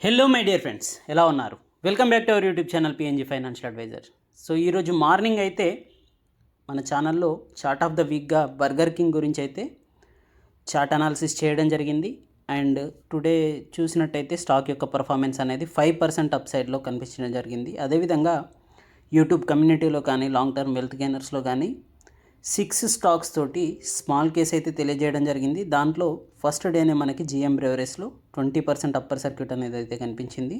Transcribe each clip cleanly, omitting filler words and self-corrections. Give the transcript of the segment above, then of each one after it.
Hello my dear friends, ఎలా ఉన్నారు? Welcome back to our YouTube channel PNG financial adviser. So ఈరోజు morning అయితే మన ఛానల్లో చార్ట్ ఆఫ్ ద వీక్గా బర్గర్ కింగ్ గురించి అయితే చార్ట్ అనాలిసిస్ చేయడం జరిగింది. అండ్ టుడే చూసినట్టయితే స్టాక్ యొక్క పర్ఫార్మెన్స్ అనేది 5% అప్ సైడ్లో కనిపించడం జరిగింది. అదేవిధంగా యూట్యూబ్ కమ్యూనిటీలో కానీ లాంగ్ టర్మ్ వెల్త్ గెయినర్స్లో కానీ 6 స్టాక్స్ తోటి స్మాల్ కేస్ అయితే తెలియజేయడం జరిగింది. దాంట్లో ఫస్ట్ డేనే మనకి జిఎం బ్రెవరీస్లో 20% అప్పర్ సర్క్యూట్ అనేది అయితే కనిపించింది.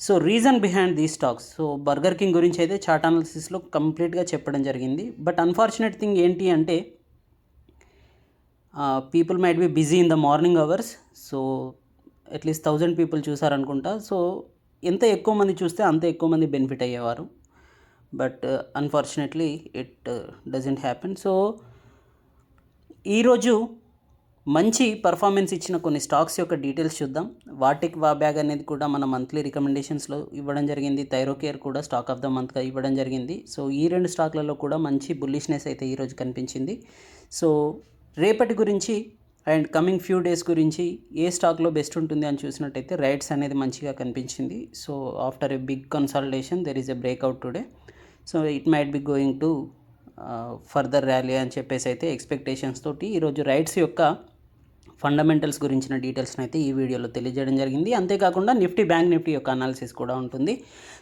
సో రీజన్ బిహైండ్ దీ స్టాక్స్, సో బర్గర్ కింగ్ గురించి అయితే చార్ట్ అనాలిసిస్లో కంప్లీట్గా చెప్పడం జరిగింది. బట్ అన్ఫార్చునేట్ థింగ్ ఏంటి అంటే people might be busy in the morning hours. So at least 1000 people చూసారనుకుంటా. సో ఎంత ఎక్కువ మంది చూస్తే అంత ఎక్కువ మంది బెనిఫిట్ అయ్యేవారు. But unfortunately it doesn't happen. So ఈరోజు మంచి పర్ఫార్మెన్స్ ఇచ్చిన కొన్ని స్టాక్స్ యొక్క డీటెయిల్స్ చూద్దాం. వాటిక్ వాబ్యాగ్ అనేది కూడా మన మంత్లీ రికమెండేషన్స్లో ఇవ్వడం జరిగింది. థైరోకేర్ కూడా స్టాక్ ఆఫ్ ద మంత్గా ఇవ్వడం జరిగింది. సో ఈ రెండు స్టాక్లలో కూడా మంచి బుల్లిష్నెస్ అయితే ఈరోజు కనిపించింది. సో రేపటి గురించి అండ్ కమింగ్ ఫ్యూ డేస్ గురించి ఏ స్టాక్లో బెస్ట్ ఉంటుంది అని చూసినట్టయితే రైట్స్ అనేది మంచిగా కనిపించింది. So after a big consolidation there is a breakout today. So it might be going to further rally అని చెప్పేసి అయితే ఎక్స్పెక్టేషన్స్ తోటి ఈరోజు రైట్స్ యొక్క ఫండమెంటల్స్ గురించిన డీటెయిల్స్ని అయితే ఈ వీడియోలో తెలియజేయడం జరిగింది. అంతేకాకుండా నిఫ్టీ, బ్యాంక్ నిఫ్టీ యొక్క అనాలిసిస్ కూడా ఉంటుంది.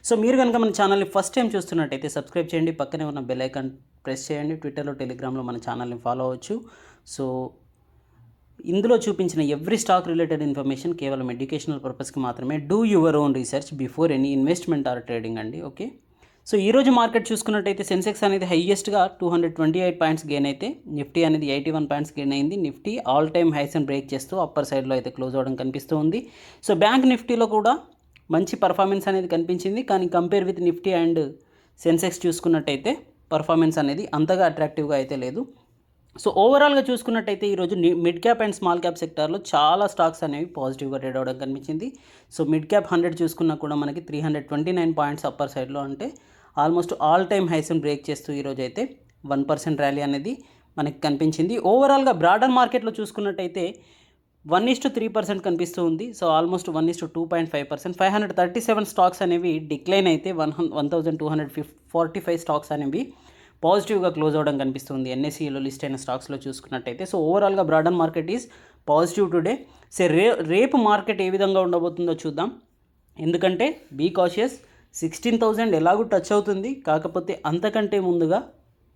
సో మీరు కనుక మన ఛానల్ని ఫస్ట్ టైం చూస్తున్నట్టయితే సబ్స్క్రైబ్ చేయండి, పక్కనే ఉన్న బెల్ ఐకాన్ ప్రెస్ చేయండి. ట్విట్టర్లో, టెలిగ్రామ్లో మన ఛానల్ని ఫాలో అవ్వచ్చు. సో ఇందులో చూపించిన ఎవ్రీ స్టాక్ రిలేటెడ్ ఇన్ఫర్మేషన్ కేవలం ఎడ్యుకేషనల్ పర్పస్కి మాత్రమే. Do your own research before any investment or trading అండి. ఓకే. సో ఈరోజు మార్కెట్ చూసుకున్నట్టయితే సెన్సెక్స్ అనేది హైయెస్ట్గా 228 పాయింట్స్ గెయిన్ అయితే, నిఫ్టీ అనేది 81 పాయింట్స్ గెయిన్ అయింది. నిఫ్టీ ఆల్ టైమ్ హైస్ని బ్రేక్ చేస్తూ అప్పర్ సైడ్లో అయితే క్లోజ్ అవ్వడం కనిపిస్తూ ఉంది. సో బ్యాంక్ నిఫ్టీలో కూడా మంచి పర్ఫార్మెన్స్ అనేది కనిపించింది. కానీ compare with Nifty and Sensex చూసుకున్నట్టయితే పర్ఫార్మెన్స్ అనేది అంతగా అట్రాక్టివ్గా అయితే లేదు. సో ఓవరాల్గా చూసుకున్నట్టయితే ఈరోజు mid cap and small cap సెక్టార్లో చాలా స్టాక్స్ అనేవి పాజిటివ్గా ట్రేడ్ అవ్వడం కనిపించింది. సో మిడ్ క్యాప్ 100 చూసుకున్నా కూడా మనకి 329 పాయింట్స్ అప్పర్ సైడ్లో, అంటే ఆల్మోస్ట్ ఆల్ టైమ్ హైస్ని బ్రేక్ చేస్తూ ఈరోజు అయితే 1% ర్యాలీ అనేది మనకి కనిపించింది. ఓవరాల్గా బ్రాడర్ మార్కెట్లో చూసుకున్నట్టయితే 1:3% కనిపిస్తూ ఉంది. So almost 1:2.5%. 537 స్టాక్స్ అనేవి డిక్లైన్ అయితే 1245 స్టాక్స్ అనేవి పాజిటివ్గా క్లోజ్ అవ్వడం కనిపిస్తుంది ఎన్ఎస్ఈలో లిస్ట్ అయిన స్టాక్స్లో చూసుకున్నట్టయితే. సో ఓవరాల్గా broader market is positive today. So రేపు మార్కెట్ ఏ విధంగా ఉండబోతుందో చూద్దాం. ఎందుకంటే బీ కాషియస్, 16,000 ఎలాగూ టచ్ అవుతుంది. కాకపోతే అంతకంటే ముందుగా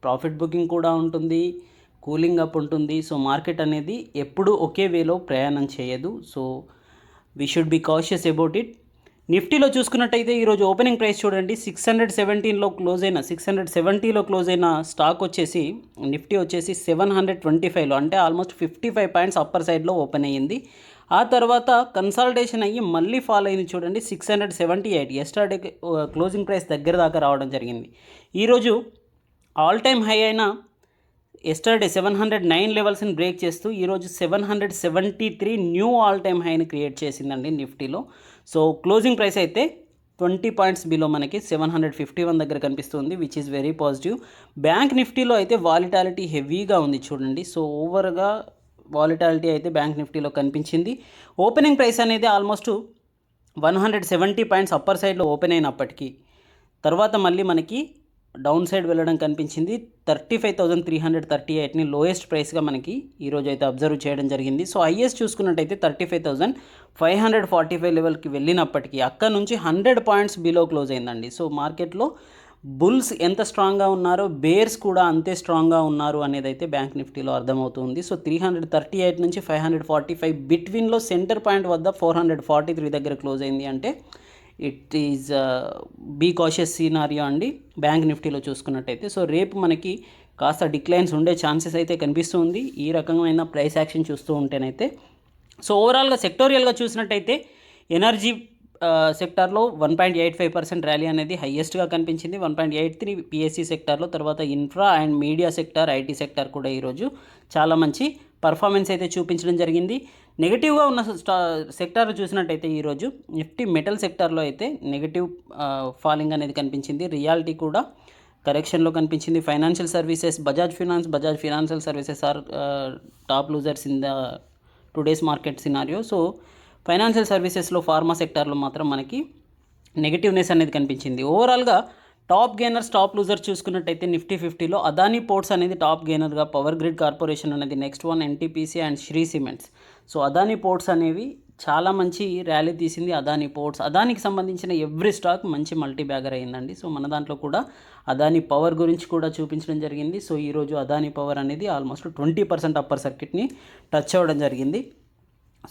ప్రాఫిట్ బుకింగ్ కూడా ఉంటుంది, కూలింగ్ అప్ ఉంటుంది. సో మార్కెట్ అనేది ఎప్పుడూ ఒకే వేలో ప్రయాణం చేయదు. So we should be cautious about it. నిఫ్టీలో చూసుకున్నట్టయితే ఈరోజు ఓపెనింగ్ ప్రైస్ చూడండి, 617లో క్లోజ్ అయిన 670లో క్లోజ్ అయిన స్టాక్ వచ్చేసి నిఫ్టీ వచ్చేసి 725లో, అంటే ఆల్మోస్ట్ 55 పాయింట్స్ అప్పర్ సైడ్లో ఓపెన్ అయ్యింది. ఆ తర్వాత కన్సాలిడేషన్ అయ్యి మళ్ళీ ఫాల్ అయింది చూడండి, 678 ఎస్టర్డే క్లోజింగ్ ప్రైస్ దగ్గర దాకా రావడం జరిగింది. ఈరోజు ఆల్ టైమ్ హై అయిన ఎస్టర్డే 709 లెవెల్స్ని బ్రేక్ చేస్తూ ఈరోజు 773 న్యూ ఆల్ టైమ్ హైని క్రియేట్ చేసిందండి నిఫ్టీలో. సో క్లోజింగ్ ప్రైస్ అయితే 20 పాయింట్స్ బిలో మనకి 751 దగ్గర కనిపిస్తుంది, which is very positive. Bank నిఫ్టీలో అయితే వాలిటాలిటీ హెవీగా ఉంది చూడండి. సో ఓవర్గా వాలిటాలిటీ అయితే బ్యాంక్ నిఫ్టీలో కనిపించింది. ఓపెనింగ్ ప్రైస్ అనేది ఆల్మోస్ట్ 170 పాయింట్స్ అప్పర్ సైడ్లో ఓపెన్ అయినప్పటికీ తర్వాత మళ్ళీ మనకి డౌన్ సైడ్ వెళ్ళడం కనిపించింది. 35,338ని లోయెస్ట్ ప్రైస్గా మనకి ఈరోజు అయితే అబ్జర్వ్ చేయడం జరిగింది. సో హైయెస్ట్ చూసుకున్నట్టయితే 35,545 లెవెల్కి వెళ్ళినప్పటికీ అక్కడ నుంచి 100 పాయింట్స్ బిలో క్లోజ్ అయిందండి. సో మార్కెట్లో బుల్స్ ఎంత స్ట్రాంగ్గా ఉన్నారో బేర్స్ కూడా అంతే స్ట్రాంగ్గా ఉన్నారు అనేది అయితే బ్యాంక్ నిఫ్టీలో అర్థమవుతుంది. సో 338 నుంచి 545 బిట్వీన్లో సెంటర్ పాయింట్ వద్ద 443 దగ్గర క్లోజ్ అయింది. అంటే it is be cautious scenario అండి బ్యాంక్ నిఫ్టీలో చూసుకున్నట్టయితే. సో రేపు మనకి కాస్త డిక్లైన్స్ ఉండే ఛాన్సెస్ అయితే కనిపిస్తుంది ఈ రకమైన ప్రైస్ యాక్షన్ చూస్తూ ఉంటేనైతే. సో ఓవరాల్గా సెక్టోరియల్గా చూసినట్టయితే ఎనర్జీ సెక్టార్లో 1.85% ర్యాలీ అనేది హైయెస్ట్గా కనిపించింది. 1.83 పిఎస్సి సెక్టార్లో, తర్వాత infra and media sector, IT sector కూడా ఈరోజు చాలా మంచి పర్ఫార్మెన్స్ అయితే చూపించడం జరిగింది. నెగిటివ్గా ఉన్న సెక్టార్ చూసినట్టయితే ఈరోజు నిఫ్టీ మెటల్ సెక్టార్లో అయితే నెగిటివ్ ఫాలింగ్ అనేది కనిపించింది. రియాలిటీ కూడా కరెక్షన్లో కనిపించింది. Financial services, Bajaj financial services are top losers in the today's market scenario. So financial సర్వీసెస్లో ఫార్మా సెక్టార్లో మాత్రం మనకి నెగిటివ్నెస్ అనేది కనిపించింది. ఓవరాల్గా టాప్ గెయినర్స్ టాప్ లూజర్ చూసుకున్నట్టయితే నిఫ్టీ 50లో అదానీ పోర్ట్స్ అనేది టాప్ గెయినర్గా, పవర్ గ్రిడ్ కార్పొరేషన్ అనేది next one, NTPC and Shree cements. So Adani ports అనేవి చాలా మంచి ర్యాలీ తీసింది. అదానీ పోర్ట్స్, అదానికి సంబంధించిన ఎవ్రీ స్టాక్ మంచి మల్టీ బ్యాగర్ అయిందండి. సో మన దాంట్లో కూడా అదానీ పవర్ గురించి కూడా చూపించడం జరిగింది. సో ఈరోజు అదానీ పవర్ అనేది ఆల్మోస్ట్ 20% అప్పర్ సర్కిట్ని టచ్ అవ్వడం జరిగింది.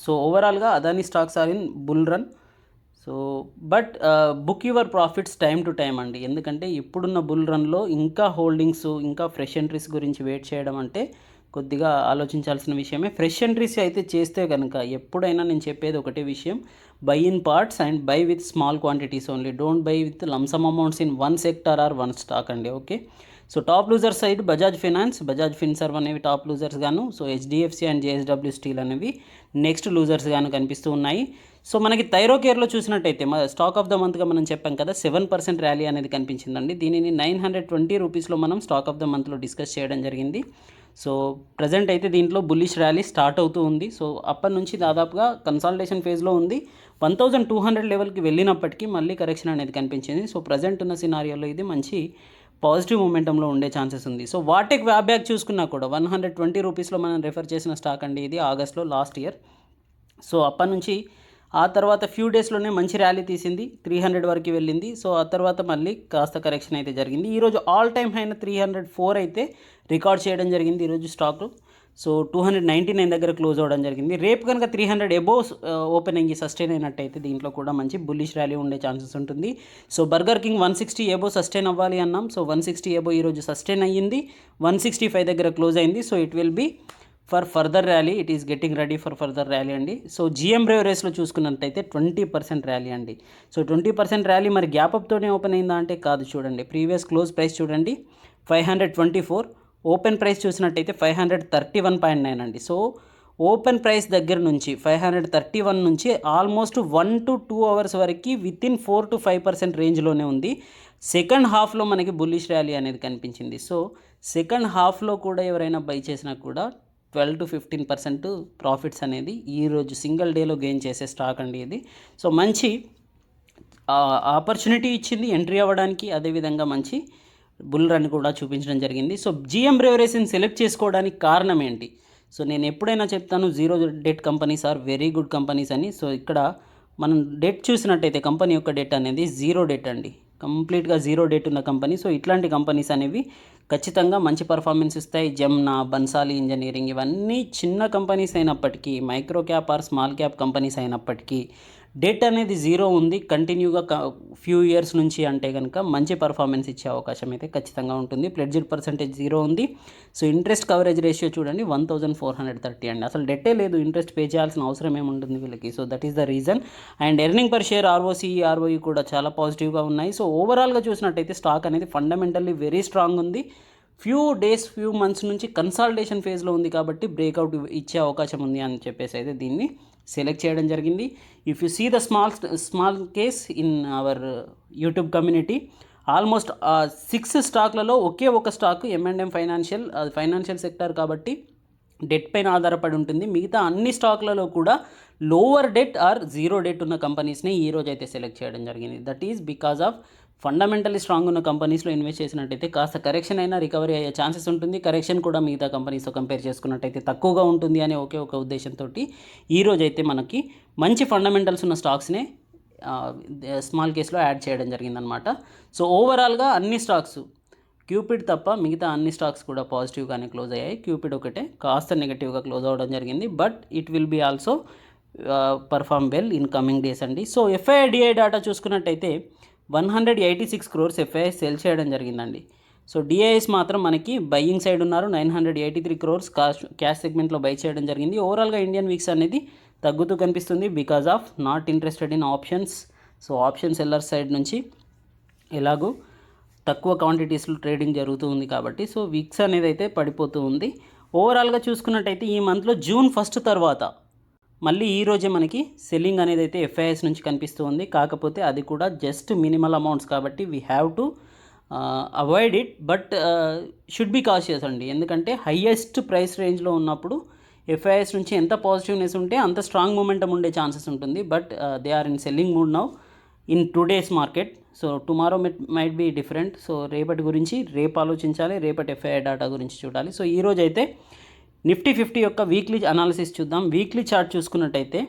సో ఓవరాల్గా Adani stocks are in bull run. So but book your profits time to time అండి. ఎందుకంటే ఇప్పుడున్న బుల్ రన్లో ఇంకా హోల్డింగ్స్, ఇంకా ఫ్రెష్ ఎంట్రీస్ గురించి వెయిట్ చేయడం అంటే కొద్దిగా ఆలోచించాల్సిన విషయమే. ఫ్రెష్ ఎంట్రీస్ అయితే చేస్తే కనుక ఎప్పుడైనా నేను చెప్పేది ఒకటే విషయం, buy in parts and buy with small quantities only. Don't buy with lump sum amounts in one sector or one stock అండి. Okay. So top losers side Bajaj Finance, Bajaj Finserv అనేవి టాప్ లూజర్స్ గాను, so HDFC and JSW steel అనేవి next losers గాను కనిపిస్తూ ఉన్నాయి. So మనకి థైరోకేర్లో చూసినట్టయితే stock of the మంత్గా మనం చెప్పాం కదా, 7% ర్యాలీ అనేది కనిపించిందండి. దీనిని 920 రూపీస్లో మనం స్టాక్ ఆఫ్ ద మంత్లో డిస్కస్ చేయడం జరిగింది. సో ప్రజెంట్ అయితే దీంట్లో బుల్లిష్ ర్యాలీ స్టార్ట్ అవుతూ ఉంది. సో అప్పటి నుంచి దాదాపుగా కన్సాలిడేషన్ ఫేజ్లో ఉంది. 1200 లెవెల్కి వెళ్ళినప్పటికీ మళ్ళీ కరెక్షన్ అనేది కనిపించింది. సో ప్రజెంట్ ఉన్న సినారియోలో ఇది మంచి పాజిటివ్ మూమెంటంలో ఉండే ఛాన్సెస్ ఉంది. సో వాటెక్ వ్యాబ్యాక్ చూసుకున్నా కూడా 120 రూపీస్లో మనం రెఫర్ చేసిన స్టాక్ అండి ఇది, ఆగస్ట్లో లాస్ట్ ఇయర్. సో అప్పటి నుంచి ఆ తర్వాత ఫ్యూ డేస్లోనే మంచి ర్యాలీ తీసింది, 300 వరకు వెళ్ళింది. సో ఆ తర్వాత మళ్ళీ కాస్త కరెక్షన్ అయితే జరిగింది. ఈరోజు ఆల్ టైమ్ హైన 304 అయితే రికార్డ్ చేయడం జరిగింది ఈరోజు స్టాక్. సో 299 దగ్గర క్లోజ్ అవ్వడం జరిగింది. రేపు కనుక 300 ఎబోవ్ ఓపెన్ అయ్యి సస్టైన్ అయినట్టయితే దీంట్లో కూడా మంచి బుల్లిష్ ర్యాలీ ఉండే ఛాన్సెస్ ఉంటుంది. So burger king 160 above sustain అవ్వాలి అన్నాం. సో 160 ఎబోవ్ ఈరోజు సస్టైన్ అయ్యింది, 165 దగ్గర క్లోజ్ అయింది. So it will be for further rally, it is getting ready for further rally అండి. సో జిఎం బ్రేవరేస్లో చూసుకున్నట్టయితే 20% ర్యాలీ అండి. సో 20% ర్యాలీ మరి గ్యాప్ అప్తోనే ఓపెన్ అయిందా అంటే కాదు. చూడండి ప్రీవియస్ క్లోజ్ ప్రైస్ చూడండి 524, ఓపెన్ ప్రైస్ చూసినట్టయితే 531.9 అండి. సో ఓపెన్ ప్రైస్ దగ్గర నుంచి 531 నుంచి ఆల్మోస్ట్ 1 to 2 అవర్స్ వరకు వితిన్ 4 to 5% రేంజ్లోనే ఉంది. సెకండ్ హాఫ్లో మనకి బుల్లిష్ ర్యాలీ అనేది కనిపించింది. సో సెకండ్ హాఫ్లో కూడా ఎవరైనా బై చేసినా కూడా 12 to 15% ప్రాఫిట్స్ అనేది ఈరోజు సింగిల్ డేలో గెయిన్ చేసే స్టాక్ అండి ఇది. సో మంచి ఆపర్చునిటీ ఇచ్చింది ఎంట్రీ అవ్వడానికి, అదేవిధంగా మంచి బుల్ రన్ కూడా చూపించడం జరిగింది. సో జిఎం బ్రేవరేస్ని సెలెక్ట్ చేసుకోవడానికి కారణం ఏంటి? సో నేను ఎప్పుడైనా చెప్తాను zero debt companies are very good companies అని. సో ఇక్కడ మనం డెట్ చూసినట్టయితే కంపెనీ యొక్క డెట్ అనేది జీరో డెట్ అండి, కంప్లీట్గా జీరో డెట్ ఉన్న కంపెనీ. సో ఇట్లాంటి కంపెనీస్ అనేవి ఖచ్చితంగా మంచి పర్ఫార్మెన్స్ ఇస్తాయి. జమ్నా, బన్సాలి ఇంజనీరింగ్ ఇవన్నీ చిన్న కంపెనీస్ అయినప్పటికీ, micro cap or small cap companies అయినప్పటికీ డెట్ అనేది జీరో ఉంది కంటిన్యూగా ఫ్యూ ఇయర్స్ నుంచి అంటే కనుక మంచి పర్ఫార్మెన్స్ ఇచ్చే అవకాశం అయితే ఖచ్చితంగా ఉంటుంది. ప్లెడ్జ్డ్ పర్సెంటేజ్ జీరో ఉంది. సో ఇంట్రెస్ట్ కవరేజ్ రేషియో చూడండి 1430 అండి. అసలు డెట్టే లేదు, ఇంట్రెస్ట్ పే చేయాల్సిన అవసరం ఏముంటుంది వీళ్ళకి. So that is the reason. And earning per share, ROC, ROE కూడా చాలా పాజిటివ్గా ఉన్నాయి. సో ఓవరాల్గా చూసినట్టయితే స్టాక్ అనేది ఫండమెంటల్లీ వెరీ స్ట్రాంగ్ ఉంది. ఫ్యూ మంత్స్ నుంచి కన్సాలిడేషన్ ఫేజ్లో ఉంది కాబట్టి బ్రేక్అవుట్ ఇచ్చే అవకాశం ఉంది అని చెప్పేసి అయితే దీన్ని సెలెక్ట్ చేయడం జరిగింది. If you see the small case in our YouTube community, almost 6 స్టాక్లలో ఒకే ఒక స్టాక్ M&M ఫైనాన్షియల్, అది ఫైనాన్షియల్ సెక్టర్ కాబట్టి డెట్ పైన ఆధారపడి ఉంటుంది. మిగతా అన్ని స్టాక్లలో కూడా lower debt or zero debt ఉన్న కంపెనీస్ని ఈరోజు అయితే సెలెక్ట్ చేయడం జరిగింది. That is because of fundamentally strong ఉన్న కంపెనీస్లో ఇన్వెస్ట్ చేసినట్టయితే కాస్త కరెక్షన్ అయినా రికవరీ అయ్యే ఛాన్సెస్ ఉంటుంది. కరెక్షన్ కూడా మిగతా కంపెనీస్తో కంపేర్ చేసుకున్నట్టయితే తక్కువగా ఉంటుంది అనే ఒకే ఒక ఉద్దేశంతో ఈరోజు అయితే మనకి మంచి ఫండమెంటల్స్ ఉన్న స్టాక్స్నే స్మాల్ కేస్లో యాడ్ చేయడం జరిగిందనమాట. సో ఓవరాల్గా అన్ని స్టాక్స్, క్యూపిడ్ తప్ప మిగతా అన్ని స్టాక్స్ కూడా పాజిటివ్గానే క్లోజ్ అయ్యాయి. క్యూపిడ్ ఒకటే కాస్త నెగిటివ్గా క్లోజ్ అవ్వడం జరిగింది. But it will be also perform well in coming days అండి. సో ఎఫ్ఐడిఐ డేటా చూసుకున్నట్టయితే 186 crores ఎఫ్ఐఐ సేల్ చేయడం జరిగిందండి. సో డిఐఎస్ మాత్రం మనకి బయ్యింగ్ సైడ్ ఉన్నారు, 983 crores క్యాష్ సెగ్మెంట్లో బై చేయడం జరిగింది. ఓవరాల్గా ఇండియన్ వీక్స్ అనేది తగ్గుతూ కనిపిస్తుంది because of not interested in options. So option seller side నుంచి ఎలాగూ తక్కువ క్వాంటిటీస్లో ట్రేడింగ్ జరుగుతూ ఉంది కాబట్టి సో వీక్స్ అనేది అయితే పడిపోతూ ఉంది. ఓవరాల్గా చూసుకున్నట్టయితే ఈ మంత్లో June 1 తర్వాత మళ్ళీ ఈరోజే మనకి సెల్లింగ్ అనేది అయితే ఎఫ్ఐఎస్ నుంచి కనిపిస్తూ ఉంది. కాకపోతే అది కూడా జస్ట్ మినిమల్ అమౌంట్స్ కాబట్టి we have to avoid it, but should be cautious అండి. ఎందుకంటే హయ్యెస్ట్ ప్రైస్ రేంజ్లో ఉన్నప్పుడు ఎఫ్ఐఎస్ నుంచి ఎంత పాజిటివ్నెస్ ఉంటే అంత స్ట్రాంగ్ మొమెంటం ఉండే ఛాన్సెస్ ఉంటుంది. But they are in selling mood now in today's market. So tomorrow might be different. So రేపటి గురించి రేపు ఆలోచించాలి, రేపటి ఎఫ్ఐఐ డేటా గురించి చూడాలి. సో ఈరోజు అయితే నిఫ్టీ 50 యొక్క వీక్లీ అనాలిసిస్ చూద్దాం. వీక్లీ చార్ట్ చూసుకున్నట్టయితే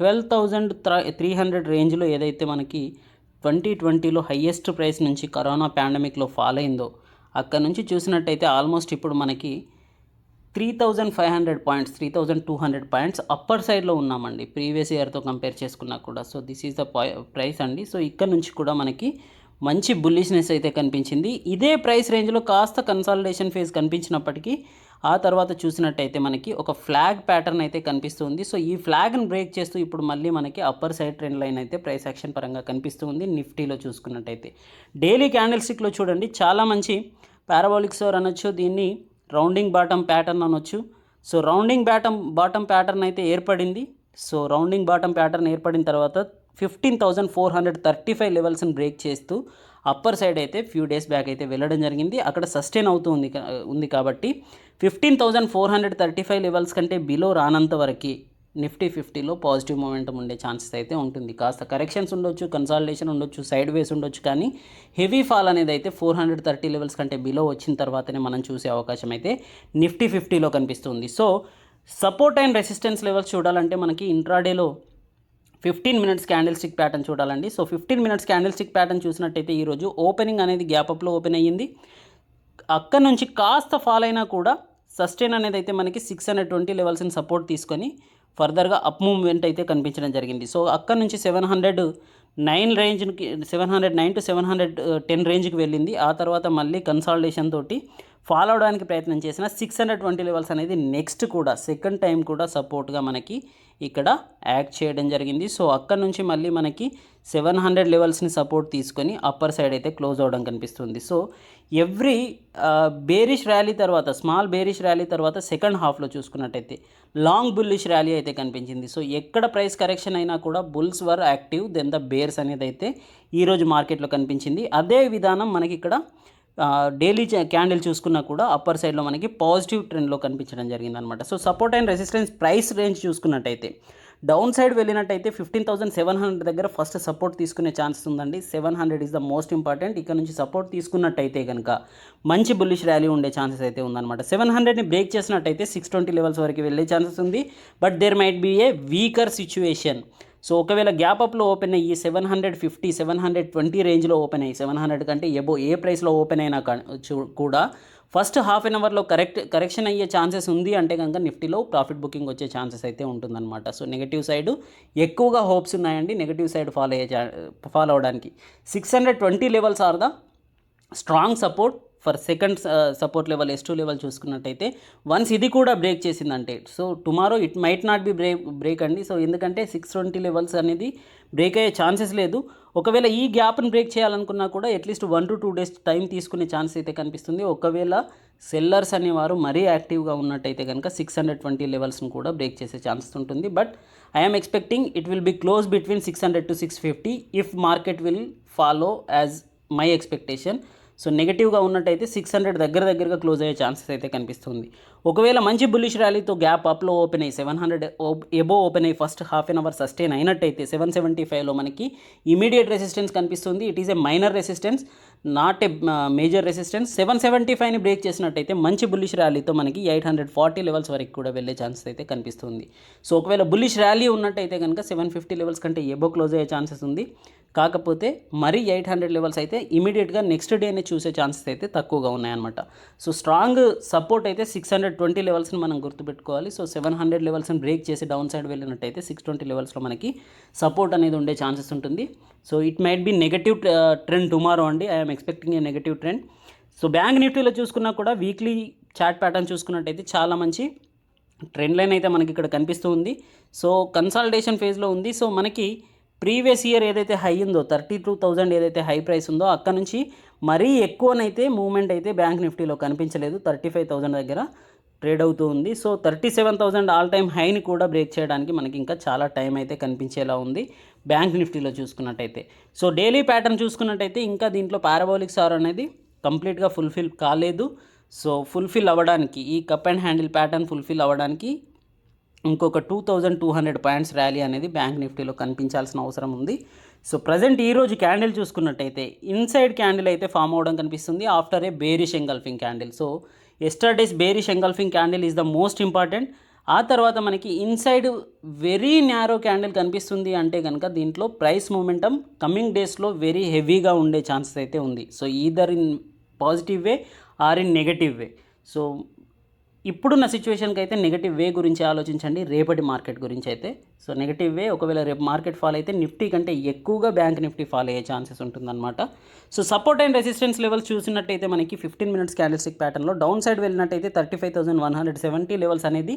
12,300 రేంజ్లో ఏదైతే మనకి 2020లో హయ్యెస్ట్ ప్రైస్ నుంచి కరోనా పాండమిక్లో ఫాల్ అయిందో అక్కడ నుంచి చూసినట్టయితే ఆల్మోస్ట్ ఇప్పుడు మనకి 3,500 పాయింట్స్, 3,200 పాయింట్స్ అప్పర్ సైడ్లో ఉన్నామండి ప్రీవియస్ ఇయర్తో కంపేర్ చేసుకున్నా కూడా. So this is the price అండి. సో ఇక్కడ నుంచి కూడా మనకి మంచి బుల్లిష్నెస్ అయితే కనిపించింది. ఇదే ప్రైస్ రేంజ్లో కాస్త కన్సాలిడేషన్ ఫేజ్ కనిపించినప్పటికీ ఆ తర్వాత చూసినట్టయితే మనకి ఒక ఫ్లాగ్ ప్యాటర్న్ అయితే కనిపిస్తుంది. సో ఈ ఫ్లాగ్ని బ్రేక్ చేస్తూ ఇప్పుడు మళ్ళీ మనకి అప్పర్ సైడ్ ట్రెండ్ లైన్ అయితే ప్రైస్ యాక్షన్ పరంగా కనిపిస్తుంది. నిఫ్టీలో చూసుకున్నట్టయితే డైలీ క్యాండిల్ స్టిక్లో చూడండి చాలా మంచి పారాబోలిక్ స్టోర్ అనొచ్చు, దీన్ని రౌండింగ్ బాటమ్ ప్యాటర్న్ అనొచ్చు. సో రౌండింగ్ బాటమ్ ప్యాటర్న్ అయితే ఏర్పడింది. సో రౌండింగ్ బాటమ్ ప్యాటర్న్ ఏర్పడిన తర్వాత 15,435 లెవెల్స్ని బ్రేక్ చేస్తూ అప్పర్ సైడ్ అయితే ఫ్యూ డేస్ బ్యాక్ అయితే వెళ్ళడం జరిగింది. అక్కడ సస్టైన్ అవుతూ ఉంది కాబట్టి 15,435 లెవెల్స్ కంటే బిలో రానంత వరకు నిఫ్టీ 50లో పాజిటివ్ మొమెంటం ఉండే ఛాన్సెస్ అయితే ఉంటుంది. కాస్త కరెక్షన్స్ ఉండొచ్చు, కన్సాలిడేషన్ ఉండొచ్చు, సైడ్ వేస్ ఉండొచ్చు, కానీ హెవీ ఫాల్ అనేది అయితే 430 లెవెల్స్ కంటే బిలో వచ్చిన తర్వాతనే మనం చూసే అవకాశం అయితే నిఫ్టీ 50లో కనిపిస్తుంది. So support and resistance levels చూడాలంటే మనకి ఇంట్రాడేలో 15 మినిట్స్ క్యాండిల్ స్టిక్ ప్యాటర్న్ చూడాలండి. So 15 minutes candle stick pattern చూసినట్టయితే ఈరోజు ఓపెనింగ్ అనేది గ్యాప్ అప్లో ఓపెన్ అయ్యింది. అక్కడ నుంచి కాస్త ఫాల్ అయినా కూడా సస్టైన్ అనేది అయితే మనకి 620 లెవెల్స్ని సపోర్ట్ తీసుకొని ఫర్దర్గా అప్ మూవ్మెంట్ అయితే కనిపించడం జరిగింది. సో అక్కడ నుంచి 709 రేంజ్కి 709 to 710 రేంజ్కి వెళ్ళింది. ఆ తర్వాత మళ్ళీ కన్సాలిడేషన్ తోటి ఫాలో అవడానికి ప్రయత్నం చేసిన 620 లెవెల్స్ అనేది నెక్స్ట్ కూడా సెకండ్ టైం కూడా సపోర్ట్గా మనకి ఇక్కడ యాక్ట్ చేయడం జరిగింది. సో అక్కడ నుంచి మళ్ళీ మనకి 700 లెవెల్స్ని సపోర్ట్ తీసుకొని అప్పర్ సైడ్ అయితే క్లోజ్ అవ్వడం కనిపిస్తుంది. సో ఎవ్రీ బేరిష్ ర్యాలీ తర్వాత, స్మాల్ బేరిష్ ర్యాలీ తర్వాత సెకండ్ హాఫ్లో చూసుకున్నట్టయితే లాంగ్ బుల్లిష్ ర్యాలీ అయితే కనిపించింది. సో ఎక్కడ ప్రైస్ కరెక్షన్ అయినా కూడా bulls were active then the bears అనేది అయితే ఈరోజు మార్కెట్లో కనిపించింది. అదే విధానం మనకి ఇక్కడ డైలీ క్యాండిల్ చూసుకున్నా కూడా అప్పర్ సైడ్లో మనకి పాజిటివ్ ట్రెండ్లో కనిపించడం జరిగిందనమాట. So support and resistance price range చూసుకున్నట్టయితే డౌన్ సైడ్ వెళ్ళినట్టయితే 15,700 దగ్గర ఫస్ట్ సపోర్ట్ తీసుకునే ఛాన్సెస్ ఉందండి. 700 ఈజ్ ద మోస్ట్ ఇంపార్టెంట్. ఇక్కడ నుంచి సపోర్ట్ తీసుకున్నట్టయితే కనుక మంచి బుల్లిష్ ర్యాలీ ఉండే ఛాన్సెస్ అయితే ఉందన్నమాట. 700ని బ్రేక్ చేసినట్టయితే 620 లెవెల్స్ వరకు వెళ్ళే ఛాన్సెస్ ఉంది. But there might be a weaker situation. So ఒకవేళ గ్యాప్ అప్లో ఓపెన్ అయ్యి 750, 720 రేంజ్లో ఓపెన్ అయ్యి 700 కంటే ఎబో ఏ ప్రైస్లో ఓపెన్ అయినా కూడా ఫస్ట్ హాఫ్ అన్ అవర్లో కరెక్షన్ అయ్యే ఛాన్సెస్ ఉంది అంటే కనుక నిఫ్టీలో ప్రాఫిట్ బుకింగ్ వచ్చే ఛాన్సెస్ అయితే ఉంటుందన్నమాట. సో నెగటివ్ సైడ్ ఎక్కువగా హోప్స్ ఉన్నాయండి నెగటివ్ సైడ్ ఫాలో అవడానికి. 620 levels are the strong support for second support level S2 level చూసుకున్నట్టయితే వన్స్ ఇది కూడా బ్రేక్ చేసిందంటే so tomorrow it might not be break అండి. సో ఎందుకంటే 620 లెవెల్స్ అనేది బ్రేక్ అయ్యే ఛాన్సెస్ లేదు. ఒకవేళ ఈ గ్యాప్ని బ్రేక్ చేయాలనుకున్నా కూడా అట్లీస్ట్ 1 to 2 డేస్ టైం తీసుకునే ఛాన్స్ అయితే కనిపిస్తుంది. ఒకవేళ సెల్లర్స్ అనేవారు మరీ యాక్టివ్గా ఉన్నట్టయితే కనుక 620 లెవెల్స్ని కూడా బ్రేక్ చేసే ఛాన్సెస్ ఉంటుంది. But I'm expecting it will be close between 600 to 650 if market will follow as my expectation. So నెగిటివ్గా ఉన్నట్టయితే 600 దగ్గరగా క్లోజ్ అయ్యే ఛాన్సెస్ అయితే కనిపిస్తుంది. ఒకవేళ మంచి బుల్లిష్ ర్యాలీతో గ్యాప్ అప్లో ఓపెన్ అయ్యి 700 ఎబో ఓపెన్ అయ్యి first half an hour sustain అయినట్టయితే 775లో మనకి ఇమీడియట్ రెసిస్టెన్స్ కనిపిస్తుంది. It is a minor resistance, not a major resistance. 775ని బ్రేక్ చేసినట్టయితే మంచి బుల్లిష్ ర్యాలీతో మనకి 840 లెవెల్స్ వరకు కూడా వెళ్ళే ఛాన్సెస్ అయితే కనిపిస్తుంది. సో ఒకవేళ బుల్లిష్ ర్యాలీ ఉన్నట్టయితే కనుక 750 లెవెల్స్ కంటే ఎబో క్లోజ్ అయ్యే ఛాన్సెస్ ఉంది. కాకపోతే మరీ 800 లెవెల్స్ అయితే ఇమీడియట్గా నెక్స్ట్ డేనే చూసే ఛాన్సెస్ అయితే తక్కువగా ఉన్నాయన్నమాట. సో స్ట్రాంగ్ సపోర్ట్ అయితే 620 లెవెల్స్ని మనం గుర్తుపెట్టుకోవాలి. సో 700 లెవెల్స్ని బ్రేక్ చేసి డౌన్ సైడ్ వెళ్ళినట్టయితే 620 లెవెల్స్లో మనకి సపోర్ట్ అనేది ఉండే ఛాన్సెస్ ఉంటుంది. So it might be negative trend tomorrow అండి. I'm expecting a negative trend. So bank నిఫ్టీలో చూసుకున్నా కూడా వీక్లీ చార్ట్ ప్యాటర్న్ చూసుకున్నట్టయితే చాలా మంచి ట్రెండ్ లైన్ అయితే మనకి ఇక్కడ కనిపిస్తూ ఉంది. సో కన్సాలిడేషన్ ఫేజ్లో ఉంది. సో మనకి ప్రీవియస్ ఇయర్ ఏదైతే హై ఉందో 32,000 ఏదైతే హై ప్రైస్ ఉందో అక్కడ నుంచి మరీ ఎక్కువనైతే మూవ్మెంట్ అయితే బ్యాంక్ నిఫ్టీలో కనిపించలేదు. 35,000 దగ్గర ట్రేడ్ అవుతూ ఉంది. సో 37,000 ఆల్ టైమ్ హైని కూడా బ్రేక్ చేయడానికి మనకి ఇంకా చాలా టైం అయితే కనిపించేలా ఉంది బ్యాంక్ నిఫ్టీలో చూసుకున్నట్టయితే. సో డైలీ ప్యాటర్న్ చూసుకున్నట్టయితే ఇంకా దీంట్లో పారాబోలిక్ స్టార్ అనేది కంప్లీట్గా ఫుల్ఫిల్ కాలేదు. సో ఫుల్ఫిల్ అవ్వడానికి ఈ cup and handle pattern fulfil అవ్వడానికి ఇంకొక 2200 పాయింట్స్ ర్యాలీ అనేది బ్యాంక్ నిఫ్టీలో కనిపించాల్సిన అవసరం ఉంది. సో ప్రజెంట్ ఈరోజు క్యాండిల్ చూసుకున్నట్టయితే ఇన్సైడ్ క్యాండిల్ అయితే ఫామ్ అవ్వడం కనిపిస్తుంది after a bearish engulfing candle. So yesterday's bearish engulfing candle is the most important. ఆ తర్వాత మనకి ఇన్సైడ్ వెరీ న్యారో క్యాండిల్ కనిపిస్తుంది అంటే కనుక దీంట్లో ప్రైస్ మూమెంటం కమింగ్ డేస్లో వెరీ హెవీగా ఉండే ఛాన్సెస్ అయితే ఉంది. So either in positive way or in negative way. So ఇప్పుడున్న సిచ్యువేషన్కి అయితే నెగటివ్ వే గురించి ఆలోచించండి, రేపటి మార్కెట్ గురించి అయితే. సో నెగటివ్ వే ఒకవేళ రేపు మార్కెట్ ఫాల్ అయితే నిఫ్టీ కంటే ఎక్కువగా బ్యాంక్ నిఫ్టీ ఫాల్ అయ్యే ఛాన్సెస్ ఉంటుందన్నమాట. So support and resistance levels చూసినట్టయితే మనకి 15 మినిట్స్ క్యాండిల్స్టిక్ ప్యాటర్న్లో డౌన్ సైడ్ వెళ్ళినట్టయితే 35,170 లెవెల్స్ అనేది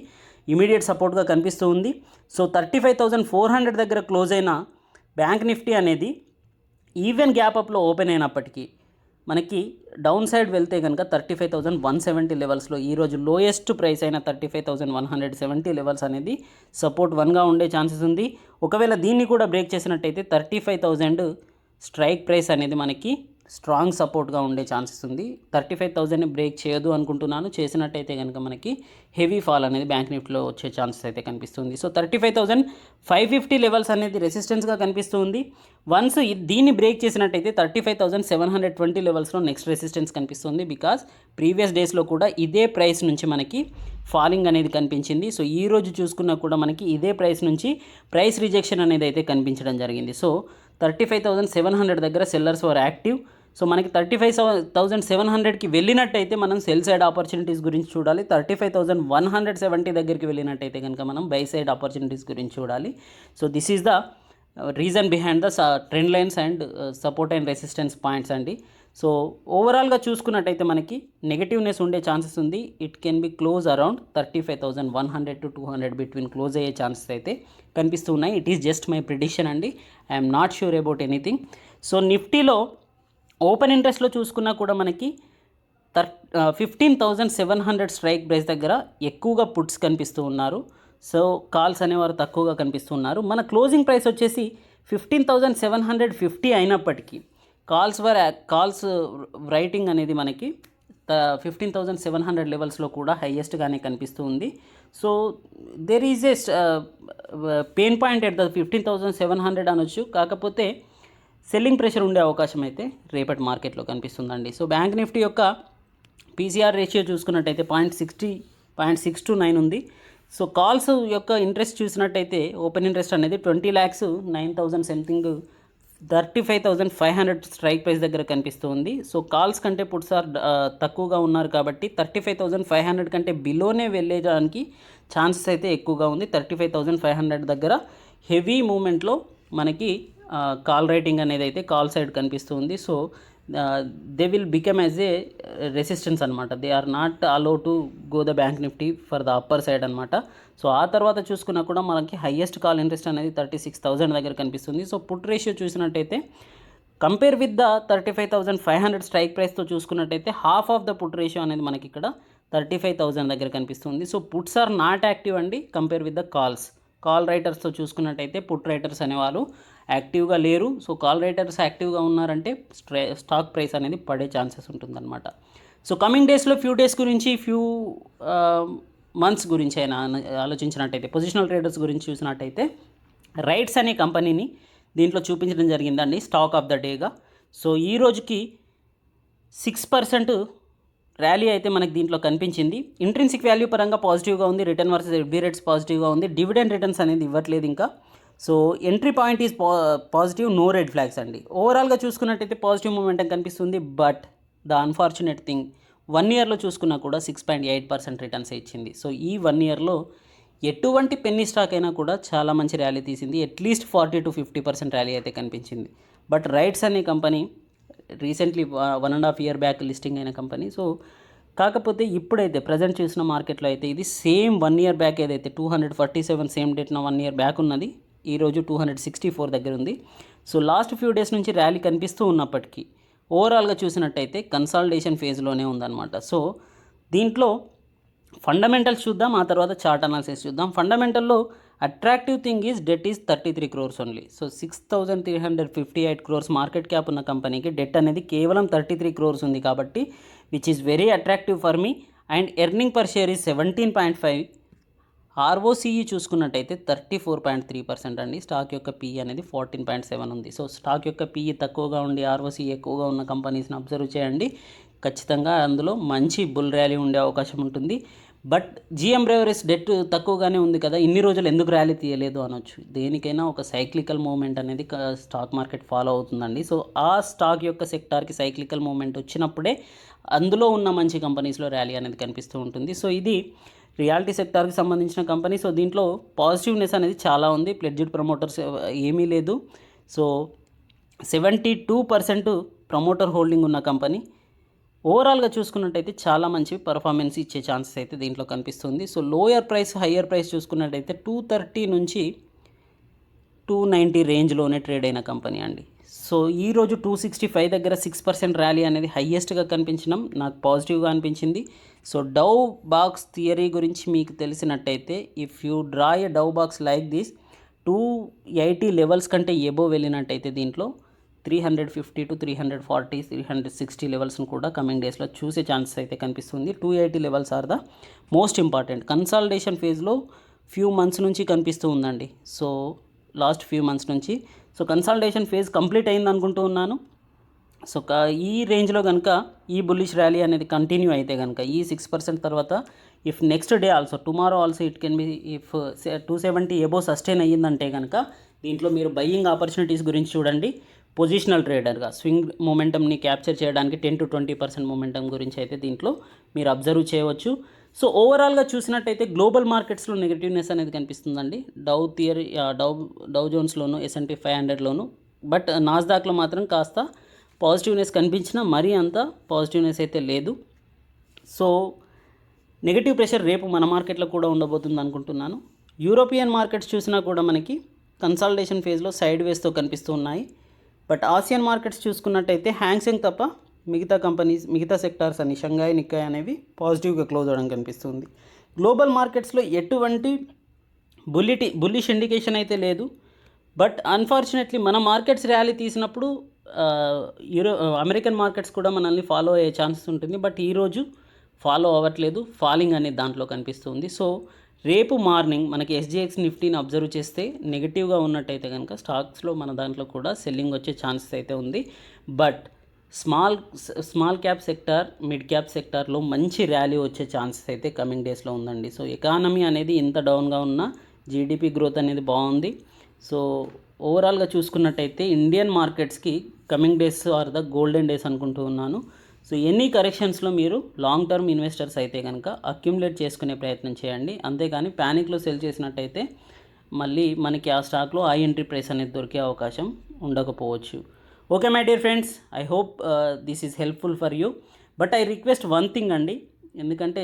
ఇమీడియట్ సపోర్ట్గా కనిపిస్తూ ఉంది. సో 35,400 దగ్గర క్లోజ్ అయిన బ్యాంక్ నిఫ్టీ అనేది ఈవెన్ గ్యాప్ అప్లో ఓపెన్ అయినప్పటికీ మనకి డౌన్ సైడ్ వెళ్తే కనుక 35,170 లెవెల్స్లో ఈరోజు లోయెస్ట్ ప్రైస్ అయిన 35,170 లెవెల్స్ అనేది సపోర్ట్ 1గా ఉండే ఛాన్సెస్ ఉంది. ఒకవేళ దీన్ని కూడా బ్రేక్ చేసినట్టయితే 35,000 స్ట్రైక్ ప్రైస్ అనేది మనకి స్ట్రాంగ్ సపోర్ట్గా ఉండే ఛాన్సెస్ ఉంది. 35,000ని బ్రేక్ చేయదు అనుకుంటున్నాను. చేసినట్టయితే కనుక మనకి హెవీ ఫాల్ అనేది బ్యాంక్ నిఫ్టీలో వచ్చే ఛాన్సెస్ అయితే కనిపిస్తుంది. సో 35,550 లెవెల్స్ అనేది రెసిస్టెన్స్గా కనిపిస్తుంది. వన్స్ దీన్ని బ్రేక్ చేసినట్టయితే 35,720 లెవెల్స్లో నెక్స్ట్ రెసిస్టెన్స్ కనిపిస్తుంది. బికాస్ ప్రీవియస్ డేస్లో కూడా ఇదే ప్రైస్ నుంచి మనకి ఫాలింగ్ అనేది కనిపించింది. సో ఈ రోజు చూసుకున్నా కూడా మనకి ఇదే ప్రైస్ నుంచి ప్రైస్ రిజెక్షన్ అనేది అయితే కనిపించడం జరిగింది. సో 35,700 దగ్గర సెల్లర్స్ వర్ యాక్టివ్. సో మనకి 35,700కి వెళ్ళినట్టయితే మనం సెల్ సైడ్ ఆపర్చునిటీస్ గురించి చూడాలి. 35,170 దగ్గరికి వెళ్ళినట్టయితే కనుక మనం బై సైడ్ ఆపర్చునిటీస్ గురించి చూడాలి. So this is the reason behind the trend lines and support and resistance points అండి. సో ఓవరాల్గా చూసుకున్నట్టయితే మనకి నెగటివ్నెస్ ఉండే ఛాన్సెస్ ఉంది. It can be close around 35,100 to 200 between close అయ్యే ఛాన్సెస్ అయితే కనిపిస్తున్నాయి. It is just my prediction అండి. I'm not sure about anything. So నిఫ్టీలో ఓపెన్ ఇంట్రెస్ట్లో చూసుకున్నా కూడా మనకి 15,700 స్ట్రైక్ ప్రైస్ దగ్గర ఎక్కువగా పుట్స్ కనిపిస్తూ ఉన్నారు. సో కాల్స్ అనేవారు తక్కువగా కనిపిస్తున్నారు. మన క్లోజింగ్ ప్రైస్ వచ్చేసి 15,750 అయినప్పటికీ కాల్స్ రైటింగ్ అనేది మనకి 15,700 లెవెల్స్లో కూడా హైయెస్ట్గానే కనిపిస్తూ ఉంది. So there is a pain point at the 15,700 అనొచ్చు. కాకపోతే సెల్లింగ్ ప్రెషర్ ఉండే అవకాశం అయితే రేపటి మార్కెట్లో కనిపిస్తుందండి. సో బ్యాంక్ నిఫ్టీ యొక్క పీసీఆర్ రేషియో చూసుకున్నట్టయితే 0.629 ఉంది. సో కాల్స్ యొక్క ఇంట్రెస్ట్ చూసినట్టయితే ఓపెన్ ఇంట్రెస్ట్ అనేది 20,09,000 సంథింగ్ 35,500 స్ట్రైక్ ప్రైస్ దగ్గర కనిపిస్తుంది. సో కాల్స్ కంటే పుట్స్ ఆర్ తక్కువగా ఉన్నారు కాబట్టి 35,500 కంటే బిలోనే వెళ్ళేదానికి ఛాన్సెస్ అయితే ఎక్కువగా ఉంది. 35,500 దగ్గర హెవీ మూమెంట్లో మనకి కాల్ రైటింగ్ అనేది అయితే కాల్ సైడ్ కనిపిస్తుంది. So they will become as a resistance అనమాట. They are not allow to go the bank nifty for the upper side అనమాట. సో ఆ తర్వాత చూసుకున్నా కూడా మనకి హైయెస్ట్ కాల్ ఇంట్రెస్ట్ అనేది 36,000 దగ్గర కనిపిస్తుంది. సో పుట్ రేషియో చూసినట్టయితే కంపేర్ విత్ ద 35,500 స్ట్రైక్ ప్రైస్తో చూసుకున్నట్టయితే half of the put ratio అనేది మనకి ఇక్కడ 35,000 దగ్గర కనిపిస్తుంది. So puts are not active అండి కంపేర్ విత్ ద కాల్ రైటర్స్తో చూసుకున్నట్టయితే పుట్ రైటర్స్ అనేవాళ్ళు యాక్టివ్గా లేరు. సో కాల్ రైటర్స్ యాక్టివ్గా ఉన్నారంటే స్టాక్ ప్రైస్ అనేది పడే ఛాన్సెస్ ఉంటుందన్నమాట. సో కమింగ్ డేస్లో డేస్ గురించి మంత్స్ గురించి అయినా ఆలోచించినట్టయితే పొజిషనల్ ట్రేడర్స్ గురించి చూసినట్టయితే రైట్స్ అనే కంపెనీని దీంట్లో చూపించడం జరిగిందండి స్టాక్ ఆఫ్ ద డేగా. సో ఈ రోజుకి 6% ర్యాలీ అయితే మనకి దీంట్లో కనిపించింది. ఇంట్రిన్సిక్ వాల్యూ పరంగా పాజిటివ్గా ఉంది. రిటర్న్ వర్సెస్ ఎఫ్బీ రేట్స్ పాజిటివ్గా ఉంది. డివిడెండ్ రిటర్న్స్ అనేది ఇవ్వట్లేదు ఇంకా. So entry point is positive, no red flags అండి. ఓవరాల్గా చూసుకున్నట్టయితే పాజిటివ్ మూమెంటం కనిపిస్తుంది. బట్ ద అన్ఫార్చునేట్ థింగ్ 1 ఇయర్లో చూసుకున్నా కూడా 6.8% రిటర్న్స్ ఇచ్చింది. సో ఈ 1 ఇయర్లో ఎటువంటి పెన్నీ స్టాక్ అయినా కూడా చాలా మంచి ర్యాలీ తీసింది. అట్లీస్ట్ 40 to 50% ర్యాలీ అయితే కనిపించింది. బట్ రైట్స్ అనే company recently 1.5 year back listing అయిన కంపెనీ. సో కాకపోతే ఇప్పుడైతే ప్రజెంట్ చూసిన మార్కెట్లో అయితే ఇది సేమ్ 1 year బ్యాక్ ఏదైతే 247 సేమ్ డేట్న 1 year బ్యాక్ ఉన్నది ఈరోజు 264 దగ్గర ఉంది. సో లాస్ట్ డేస్ నుంచి ర్యాలీ కనిపిస్తూ ఉన్నప్పటికీ ఓవరాల్గా చూసినట్టయితే కన్సాలిడేషన్ ఫేజ్లోనే ఉందన్నమాట. సో దీంట్లో ఫండమెంటల్స్ చూద్దాం, ఆ తర్వాత చార్ట్ అనాలిసిస్ చూద్దాం. ఫండమెంటల్లో attractive thing is debt is 33 crores ఓన్లీ. సో 6,358 crores మార్కెట్ క్యాప్ ఉన్న కంపెనీకి డెట్ అనేది కేవలం 33 crores ఉంది కాబట్టి which is very attractive for me. And earning per share is 17.5. ROCE చూసుకున్నట్టయితే 34.3% అండి. స్టాక్ యొక్క పిఈ అనేది 14.7 ఉంది. సో స్టాక్ యొక్క పిఈ తక్కువగా ఉండి ఆర్ఓసిఈ ఎక్కువగా ఉన్న కంపెనీస్ని అబ్జర్వ్ చేయండి. ఖచ్చితంగా అందులో మంచి బుల్ ర్యాలీ ఉండే అవకాశం ఉంటుంది. బట్ జిఎం బ్రేవరీస్ డెట్ తక్కువగానే ఉంది కదా, ఇన్ని రోజులు ఎందుకు ర్యాలీ తీయలేదు అనొచ్చు. దేనికైనా ఒక సైక్లికల్ మూమెంట్ అనేది స్టాక్ మార్కెట్ ఫాలో అవుతుందండి. సో ఆ స్టాక్ యొక్క సెక్టార్కి సైక్లికల్ మూమెంట్ వచ్చినప్పుడే అందులో ఉన్న మంచి కంపెనీస్లో ర్యాలీ అనేది కనిపిస్తూ ఉంటుంది. సో ఇది రియాలిటీ సెక్టార్కి సంబంధించిన కంపెనీ. సో దీంట్లో పాజిటివ్నెస్ అనేది చాలా ఉంది. ప్లెడ్జ్డ్ ప్రమోటర్స్ ఏమీ లేదు. సో 72% ప్రమోటర్ హోల్డింగ్ ఉన్న కంపెనీ. ఓవరాల్గా చూసుకున్నట్టయితే చాలా మంచి పర్ఫార్మెన్స్ ఇచ్చే ఛాన్సెస్ అయితే దీంట్లో కనిపిస్తుంది. So lower price higher price చూసుకున్నట్టయితే 230 నుంచి 290 రేంజ్లోనే ట్రేడ్ అయిన కంపెనీ అండి. సో ఈరోజు 265 దగ్గర 6% ర్యాలీ అనేది హయ్యెస్ట్గా కనిపించడం నాకు పాజిటివ్గా అనిపించింది. సో డౌ బాక్స్ థియరీ గురించి మీకు తెలిసినట్టయితే, if you draw a Dow box like this, 280 levels కంటే ఎబో వెళ్ళినట్టయితే దీంట్లో 350 to 340, 360 లెవెల్స్ను కూడా కమింగ్ డేస్లో చూసే ఛాన్సెస్ అయితే కనిపిస్తుంది. 280 levels are the most important. Consolidation ఫేజ్లో ఫ్యూ మంత్స్ నుంచి కనిపిస్తూ ఉందండి. సో లాస్ట్ ఫ్యూ మంత్స్ నుంచి. సో కన్సాలిడేషన్ ఫేజ్ కంప్లీట్ అయింది అనుకుంటూ ఉన్నాను. సో ఈ రేంజ్లో కనుక ఈ బుల్లిష్ ర్యాలీ అనేది కంటిన్యూ అయితే కనుక ఈ 6% తర్వాత, if next day also tomorrow also it can be, if 270 above sustain అయ్యిందంటే కనుక దీంట్లో మీరు బయ్యింగ్ ఆపర్చునిటీస్ గురించి చూడండి. పొజిషనల్ ట్రేడర్గా స్వింగ్ మొమెంటమ్ని క్యాప్చర్ చేయడానికి 10 to 20% మొమెంటమ్ గురించి అయితే దీంట్లో మీరు అబ్జర్వ్ చేయవచ్చు. సో ఓవరాల్గా చూసినట్టయితే గ్లోబల్ మార్కెట్స్లో నెగటివ్నెస్ అనేది కనిపిస్తుందండి. డౌ జోన్స్లోను, S&P 500లోను. బట్ నాస్డాక్లో మాత్రం కాస్త పాజిటివ్నెస్ కనిపించినా మరీ అంత పాజిటివ్నెస్ అయితే లేదు. సో నెగటివ్ ప్రెషర్ రేపు మన మార్కెట్లో కూడా ఉండబోతుంది అనుకుంటున్నాను. యూరోపియన్ మార్కెట్స్ చూసినా కూడా మనకి కన్సాలిడేషన్ ఫేజ్లో సైడ్ వేస్తో కనిపిస్తూ ఉన్నాయి. బట్ ఆసియన్ మార్కెట్స్ చూసుకున్నట్టయితే హ్యాంగ్సెంగ్ తప్ప మిగతా సెక్టార్స్ అని షంఘాయ్, నిక్కాయ్ అనేవి పాజిటివ్గా క్లోజ్ అవ్వడం కనిపిస్తుంది. గ్లోబల్ మార్కెట్స్లో ఎటువంటి బుల్లిష్ ఇండికేషన్ అయితే లేదు. బట్ అన్ఫార్చునేట్లీ మన మార్కెట్స్ ర్యాలీ తీసినప్పుడు అమెరికన్ మార్కెట్స్ కూడా మనల్ని ఫాలో అయ్యే ఛాన్సెస్ ఉంటుంది. బట్ ఈరోజు ఫాలో అవ్వట్లేదు, ఫాలింగ్ అనేది దాంట్లో కనిపిస్తుంది. సో రేపు మార్నింగ్ మనకి SGX నిఫ్టీని అబ్జర్వ్ చేస్తే నెగిటివ్గా ఉన్నట్టయితే కనుక స్టాక్స్లో మన దాంట్లో కూడా సెల్లింగ్ వచ్చే ఛాన్సెస్ అయితే ఉంది. But small cap sector, mid cap సెక్టార్లో మంచి ర్యాలీ వచ్చే ఛాన్సెస్ అయితే కమింగ్ డేస్లో ఉందండి. సో ఎకానమీ అనేది ఇంత డౌన్గా ఉన్న GDP గ్రోత్ అనేది బాగుంది. సో ఓవరాల్గా చూసుకున్నట్టయితే ఇండియన్ మార్కెట్స్కి coming days are the golden days అనుకుంటూ ఉన్నాను. సో ఎనీ కరెక్షన్స్లో మీరు లాంగ్ టర్మ్ ఇన్వెస్టర్స్ అయితే కనుక అక్యుములేట్ చేసుకునే ప్రయత్నం చేయండి. అంతేగాని ప్యానిక్లో సెల్ చేసినట్టయితే మళ్ళీ మనకి ఆ స్టాక్లో హై ఎంట్రీ ప్రైస్ అనేది దొరికే అవకాశం ఉండకపోవచ్చు. Okay my dear friends, I hope this is helpful for you. But I request one thing అండి, ఎందుకంటే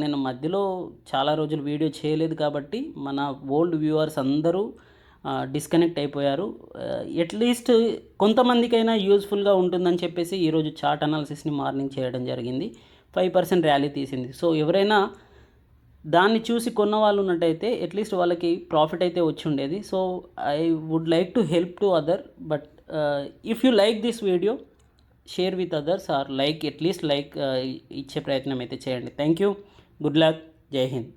నేను మధ్యలో చాలా రోజులు వీడియో చేయలేదు కాబట్టి మన ఓల్డ్ వ్యూవర్స్ అందరూ డిస్కనెక్ట్ అయిపోయారు. అట్లీస్ట్ కొంతమందికైనా యూజ్ఫుల్గా ఉంటుందని చెప్పేసి ఈరోజు చార్ట్ అనాలిసిస్ని మార్నింగ్ చేయడం జరిగింది. 5% ర్యాలీ తీసింది. సో ఎవరైనా దాన్ని చూసి కొన్న వాళ్ళు ఉన్నట్టయితే అట్లీస్ట్ వాళ్ళకి ప్రాఫిట్ అయితే వచ్చి ఉండేది. So I would like to help to other. But if you like this video, share with others or at least like ఇచ్చే ప్రయత్నం అయితే చేయండి. Thank you. Good luck. జై హింద్.